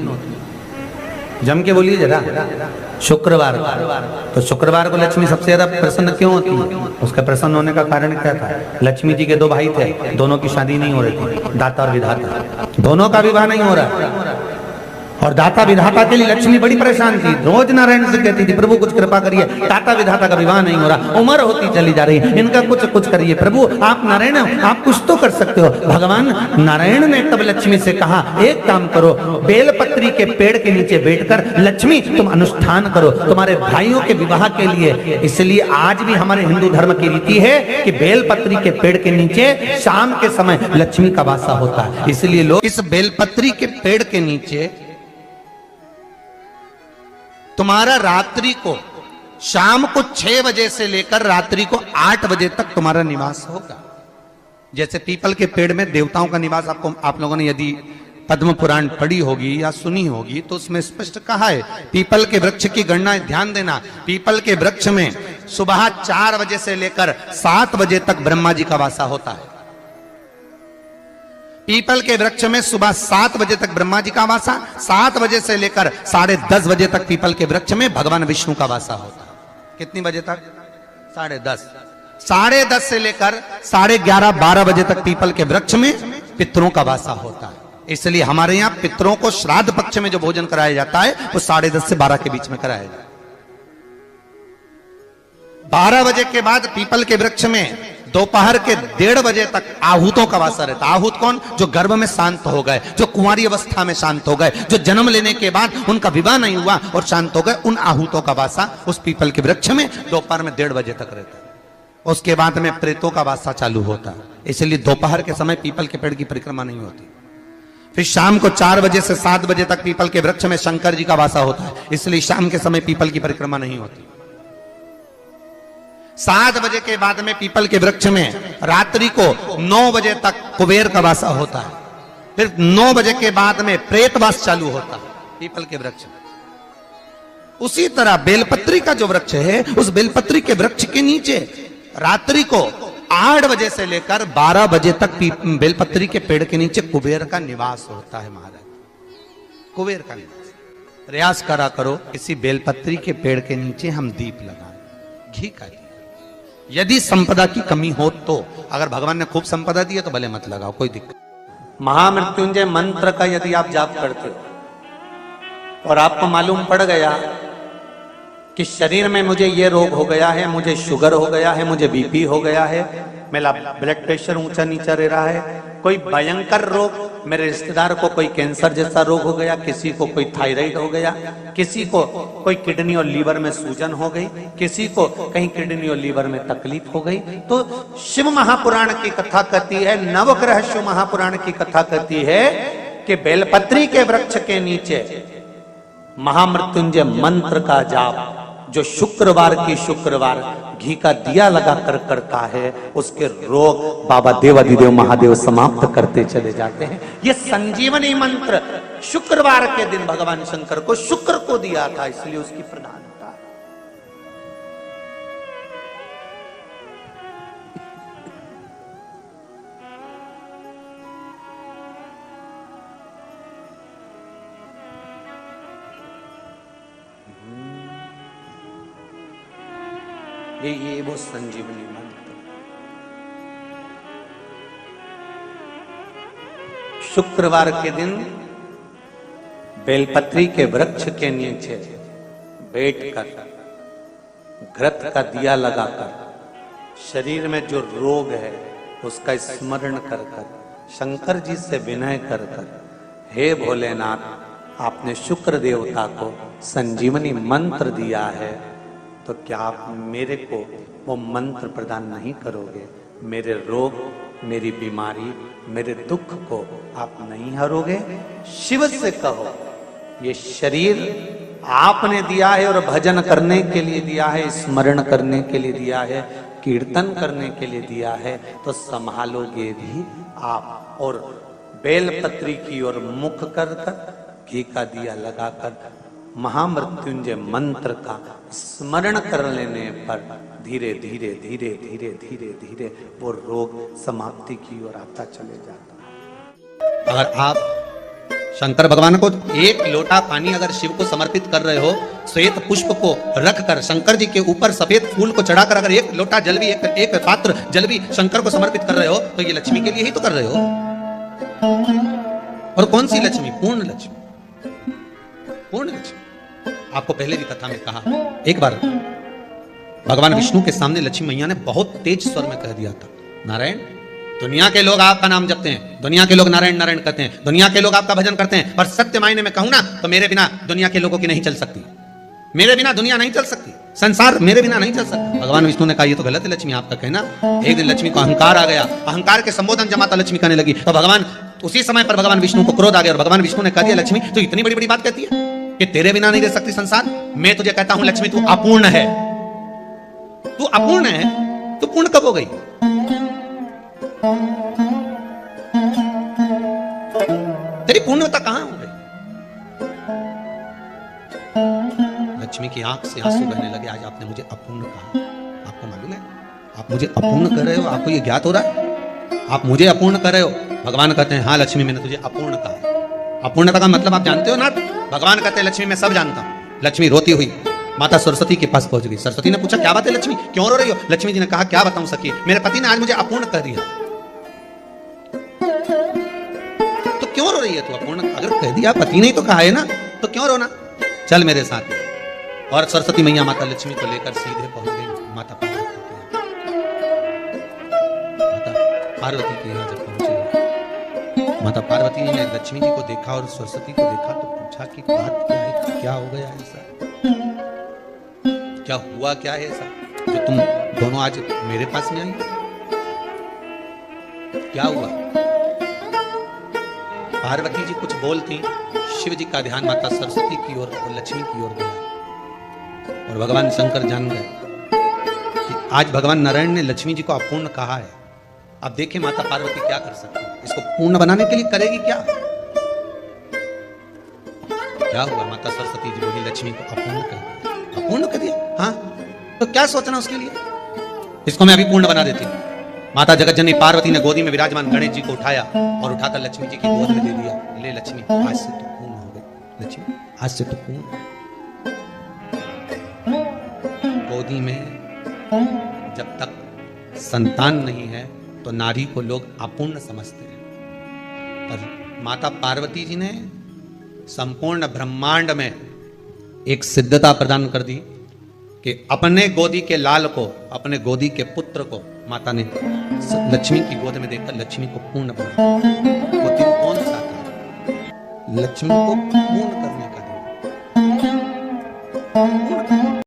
होती है? जम के बोलिए जरा। शुक्रवार को। तो शुक्रवार को लक्ष्मी सबसे ज्यादा प्रसन्न क्यों होती है? उसका प्रसन्न होने का कारण क्या था? लक्ष्मी जी के दो भाई थे, दोनों की शादी नहीं हो रही थी, दाता और विधाता, दोनों का विवाह नहीं हो रहा। और दाता विधाता के लिए लक्ष्मी बड़ी परेशान थी, रोज नारायण से कहती थी प्रभु कुछ कृपा करिए, दाता विधाता का विवाह नहीं हो रहा, उम्र होती चली जा रही, इनका कुछ करिए प्रभु, आप नारायण आप कुछ तो कर सकते हो। भगवान नारायण ने तब लक्ष्मी से कहा एक काम करो, बेलपत्री के पेड़ के नीचे बैठकर लक्ष्मी तुम अनुष्ठान करो तुम्हारे भाइयों के विवाह के लिए। इसलिए आज भी हमारे हिंदू धर्म की रीति है कि बेलपत्री के पेड़ के नीचे शाम के समय लक्ष्मी का वासा होता है। इसलिए लोग इस बेलपत्री के पेड़ के नीचे तुम्हारा रात्रि को शाम को 6 बजे से लेकर रात्रि को 8 बजे तक तुम्हारा निवास होगा। जैसे पीपल के पेड़ में देवताओं का निवास, आपको आप लोगों ने यदि पद्म पुराण पढ़ी होगी या सुनी होगी तो उसमें स्पष्ट कहा है, पीपल के वृक्ष की गणना, ध्यान देना, पीपल के वृक्ष में सुबह 4 बजे से लेकर 7 बजे तक ब्रह्मा जी का वासा होता है। पीपल के वृक्ष में सुबह 7 बजे तक ब्रह्मा जी का वासा, 7 बजे से लेकर 10:30 बजे तक पीपल के वृक्ष में भगवान विष्णु का वासा होता है। कितनी बजे तक? 10:30। 10:30 से लेकर 11:30 12 बजे तक पीपल के वृक्ष में पितरों का वासा होता है। इसलिए हमारे यहाँ पितरों को श्राद्ध पक्ष में जो भोजन कराया जाता है वो 10:30 से 12 के बीच में कराया जाता है। 12 बजे के बाद पीपल के वृक्ष में दोपहर के 1:30 बजे तक आहूतों का वासा रहता है। आहूत कौन? जो गर्भ में शांत हो गए, जो कुंवारी अवस्था में शांत हो गए, जो जन्म लेने के बाद उनका विवाह नहीं हुआ और शांत हो गए, उन आहूतों का वासा उस पीपल के वृक्ष में दोपहर में 1:30 बजे तक रहता है। उसके बाद में प्रेतों का वासा चालू होता है। इसलिए दोपहर के समय पीपल के पेड़ की परिक्रमा नहीं होती। फिर शाम को 4 बजे से 7 बजे तक पीपल के वृक्ष में शंकर जी का वासा होता है। इसलिए शाम के समय पीपल की परिक्रमा नहीं होती। 7 बजे के बाद में पीपल के वृक्ष में रात्रि को 9 बजे तक कुबेर का वासा होता है। फिर 9 बजे के बाद में प्रेतवास चालू होता है पीपल के वृक्ष में। उसी तरह बेलपत्री का जो वृक्ष है, उस बेलपत्री के वृक्ष के नीचे रात्रि को 8 बजे से लेकर 12 बजे तक बेलपत्री के पेड़ के नीचे कुबेर का निवास होता है। महाराज कुबेर का निवास। प्रयास करा करो इसी बेलपत्री के पेड़ के नीचे हम दीप लगाएं, घी का दीप। यदि संपदा की कमी हो तो, अगर भगवान ने खूब संपदा दी है तो भले मत लगाओ, कोई दिक्कत। महामृत्युंजय मंत्र का यदि आप जाप करते हो और आपको मालूम पड़ गया कि शरीर में मुझे ये रोग हो गया है, मुझे शुगर हो गया है, मुझे बीपी हो गया है, मेरा ब्लड प्रेशर ऊंचा नीचा रह रहा है, कोई भयंकर रोग, मेरे रिश्तेदार को कोई कैंसर जैसा रोग हो गया, किसी को कोई थायराइड हो गया, किसी को कोई किडनी और लीवर में सूजन हो गई, किसी को कहीं किडनी और लीवर में तकलीफ हो गई, तो शिव महापुराण की कथा कहती है, नवग्रह शिव महापुराण की कथा कहती है कि बेलपत्री के वृक्ष के नीचे महामृत्युंजय मंत्र का जाप जो शुक्रवार की शुक्रवार घी का दिया लगा कर करता है, उसके रोग बाबा देवाधिदेव महादेव समाप्त करते चले जाते हैं। ये संजीवनी मंत्र शुक्रवार के दिन भगवान शंकर को शुक्र को दिया था, इसलिए उसकी प्रधानता। ये वो संजीवनी मंत्र। शुक्रवार के दिन बेलपत्री के वृक्ष के नीचे बैठकर घृत का दिया लगाकर शरीर में जो रोग है उसका स्मरण कर कर शंकर जी से विनय कर कर, हे भोलेनाथ, आपने शुक्र देवता को संजीवनी मंत्र दिया है, तो क्या आप मेरे को वो मंत्र प्रदान नहीं करोगे? मेरे रोग, मेरी बीमारी, मेरे दुख को आप नहीं हरोगे? शिव से कहो, ये शरीर आपने दिया है और भजन करने के लिए दिया है, स्मरण करने के लिए दिया है, कीर्तन करने के लिए दिया है, तो संभालोगे भी आप। और बेलपत्री की ओर मुख कर कर घी का दिया लगाकर महामृत्युंजय मंत्र का स्मरण कर लेने पर धीरे धीरे धीरे धीरे धीरे धीरे वो रोग समाप्ति की ओर आता चले जाता है। अगर आप शंकर भगवान को एक लोटा पानी अगर शिव को समर्पित कर रहे हो, श्वेत पुष्प को रखकर शंकर जी के ऊपर सफेद फूल को चढ़ाकर अगर एक लोटा जल भी एक पात्र जल भी शंकर को समर्पित कर रहे हो, तो ये लक्ष्मी के लिए ही तो कर रहे हो। और कौन सी लक्ष्मी? पूर्ण लक्ष्मी, पूर्ण लक्ष्मी। आपको पहले भी कथा में कहा, एक बार भगवान विष्णु के सामने लक्ष्मी मैया ने बहुत तेज स्वर में कह दिया था, नारायण, दुनिया के लोग आपका नाम जपते हैं, दुनिया के लोग नारायण नारायण कहते हैं, दुनिया के लोग आपका भजन करते हैं, पर सत्य मायने में कहूं ना तो मेरे बिना दुनिया के लोगों की नहीं चल सकती, मेरे बिना दुनिया नहीं चल सकती, संसार मेरे बिना नहीं चल सकता। भगवान विष्णु ने कहा ये तो गलत है लक्ष्मी आपका कहना। एक दिन लक्ष्मी को अहंकार आ गया, अहंकार के संबोधन जब माता लक्ष्मी करने लगी तो भगवान उसी समय पर भगवान विष्णु को क्रोध आ गया और भगवान विष्णु ने कह दिया, लक्ष्मी तू इतनी बड़ी बड़ी बात कहती है कि तेरे बिना नहीं रह सकती संसार। मैं तुझे कहता हूं लक्ष्मी तू अपूर्ण है, तू अपूर्ण है, तू पूर्ण कब हो गई? तेरी पूर्णता कहां हो गई? लक्ष्मी की आंख से आंसू बहने लगे। आज आपने मुझे अपूर्ण कहा, आपको मालूम है आप मुझे अपूर्ण कर रहे हो? आपको ये ज्ञात हो रहा है आप मुझे अपूर्ण कर रहे हो? भगवान कहते हैं हाँ लक्ष्मी मैंने तुझे अपूर्ण कहा। अपूर्णता का मतलब आप जानते हो ना? भगवान कहते हैं लक्ष्मी मैं सब जानता हूं। लक्ष्मी रोती हुई माता सरस्वती के पास पहुंच गई। सरस्वती ने पूछा क्या बात है लक्ष्मी, क्यों रो रही हो? लक्ष्मी जी ने कहा क्या बताऊं सखी, मेरे पति ने आज मुझे अपूर्ण कर दिया। तो क्यों रो रही है तू? अपूर्ण अगर कह दिया, पति ने तो कहा है ना, तो क्यों रोना? चल मेरे साथ। और सरस्वती मैया माता लक्ष्मी को लेकर सीधे पहुंच गई माता पार्वती के यहाँ। माता पार्वती के यहाँ जब पहुंचे, माता पार्वती ने लक्ष्मी जी को देखा और सरस्वती को देखा तो पूछा कि बात क्या है, क्या हो गया ऐसा, क्या हुआ, क्या है ऐसा जो तुम दोनों आज मेरे पास में आई? क्या हुआ? पार्वती जी कुछ बोलती, शिव जी का ध्यान माता सरस्वती की ओर और लक्ष्मी की ओर गया और भगवान शंकर जान गए कि आज भगवान नारायण ने लक्ष्मी जी को अपूर्ण कहा है। अब देखिए माता पार्वती क्या कर सकती है, इसको पूर्ण बनाने के लिए करेगी क्या? क्या हुआ? माता सरस्वती जी बोली लक्ष्मी को अपूर्ण कर दिया। अपूर्ण कर दिया? हाँ, तो क्या सोचना उसके लिए, इसको मैं अभी पूर्ण बना देती हूँ। माता जगतजननी पार्वती ने गोदी में विराजमान गणेश जी को उठाया और उठाकर लक्ष्मी जी की गोद में दे दिया। ले लक्ष्मी आज से तो पूर्ण हो गई, लक्ष्मी आज से तो पूर्ण। गोदी में जब तक संतान नहीं है तो नारी को लोग अपूर्ण समझते हैं, पर माता पार्वती जी ने संपूर्ण ब्रह्मांड में एक सिद्धता प्रदान कर दी कि अपने गोदी के लाल को, अपने गोदी के पुत्र को माता ने लक्ष्मी की गोद में देखकर लक्ष्मी को पूर्ण बना। वो दिन कौन सा था? लक्ष्मी को पूर्ण करने का दिन।